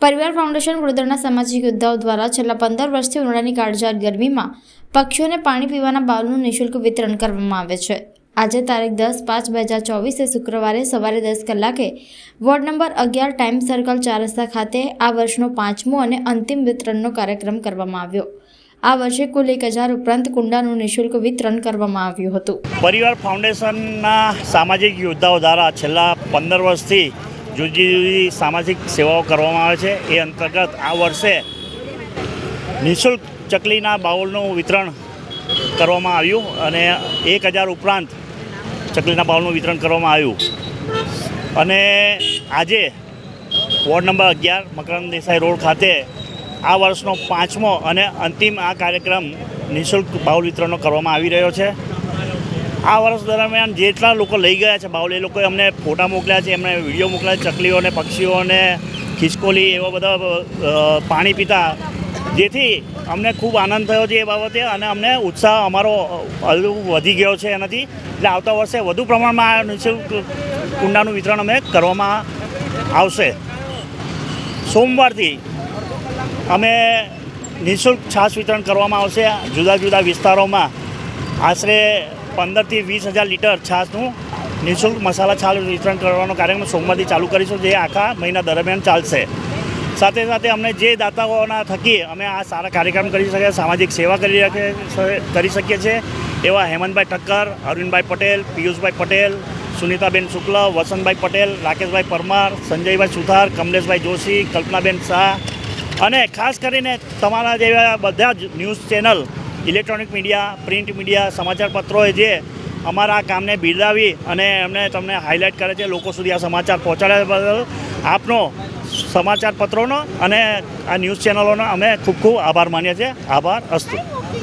પરિવાર ફાઉન્ડેશન વડોદરાના સામાજિક યોદ્ધાઓ દ્વારા છેલ્લા 15 વર્ષથી ઉનાળાની કાળઝાળ ગરમીમાં પક્ષીઓને પાણી પીવાના બાઉલનું નિઃશુલ્ક વિતરણ કરવામાં આવે છે। આજે તારીખ 10/5/2024 શુક્રવારે સવારે 10 કલાકે વોર્ડ નંબર 11 ટાઈમ સર્કલ 4 રસ્તા ખાતે આ વર્ષનો 5મો અને અંતિમ વિતરણનો કાર્યક્રમ કરવામાં આવ્યો। આ વર્ષે કુલ 1000 ઉપરાંત કુંડાનું નિઃશુલ્ક વિતરણ કરવામાં આવ્યું હતું। પરિવાર ફાઉન્ડેશનના સામાજિક યોદ્ધાઓ દ્વારા છેલ્લા 15 વર્ષથી જુદી જુદી સામાજિક સેવાઓ કરવામાં આવે છે। એ અંતર્ગત આ વર્ષે નિઃશુલ્ક ચકલીના બાઉલનું વિતરણ કરવામાં આવ્યું અને 1000 ઉપરાંત ચકલીના બાઉલનું વિતરણ કરવામાં આવ્યું અને આજે વોર્ડ નંબર 11 મકરંદ દેસાઈ રોડ ખાતે આ વર્ષનો 5મો અને અંતિમ આ કાર્યક્રમ નિઃશુલ્ક બાઉલ વિતરણનો કરવામાં આવી રહ્યો છે। આ વર્ષ દરમિયાન જેટલા લોકો લઈ ગયા છે બાઉલ, એ લોકોએ અમને ફોટા મોકલ્યા છે, એમને વિડીયો મોકલ્યા છે ચકલીઓને, પક્ષીઓને, ખિસકોલી એવા બધા પાણી પીતા, જેથી અમને ખૂબ આનંદ થયો છે એ બાબતે અને અમને ઉત્સાહ અમારો વધી ગયો છે એનાથી। એટલે આવતા વર્ષે વધુ પ્રમાણમાં નિઃશુલ્ક કુંડાનું વિતરણ અમે કરવામાં આવશે। સોમવારથી અમે નિઃશુલ્ક છાશ વિતરણ કરવામાં આવશે। જુદા જુદા વિસ્તારોમાં આશરે 15 થી 20,000 લીટર છાશનું નિઃશુલ્ક મસાલા છાશ વિતરણ કરવાનો કાર્યક્રમ સોમવારથી ચાલુ કરીશું, જે આખા મહિના દરમિયાન ચાલશે। સાથે સાથે અમને જે દાતાઓના થકી અમે આ સારા કાર્યક્રમ કરી શકીએ, સામાજિક સેવા કરી શકીએ છીએ એવા હેમંતભાઈ ઠક્કર, અરવિંદભાઈ પટેલ, પિયુષભાઈ પટેલ, સુનિતાબેન શુક્લ, વસંતભાઈ પટેલ, રાકેશભાઈ પરમાર, સંજયભાઈ સુથાર, કમલેશભાઈ જોશી, કલ્પનાબેન શાહ અને ખાસ કરીને તમારા જેવા બધા જ news channel, electronic media, print media, સમાચાર પત્રોએ જે અમારા કામને બિરદાવી અને એમને તમને હાઇલાઇટ કરે છે, લોકો સુધી આ સમાચાર પહોંચાડ્યા બદલ આપનો સમાચાર પત્રોનો અને આ ન્યૂઝ ચેનલોનો અમે ખૂબ ખૂબ આભાર માનીએ છીએ। આભાર અસ્તુ।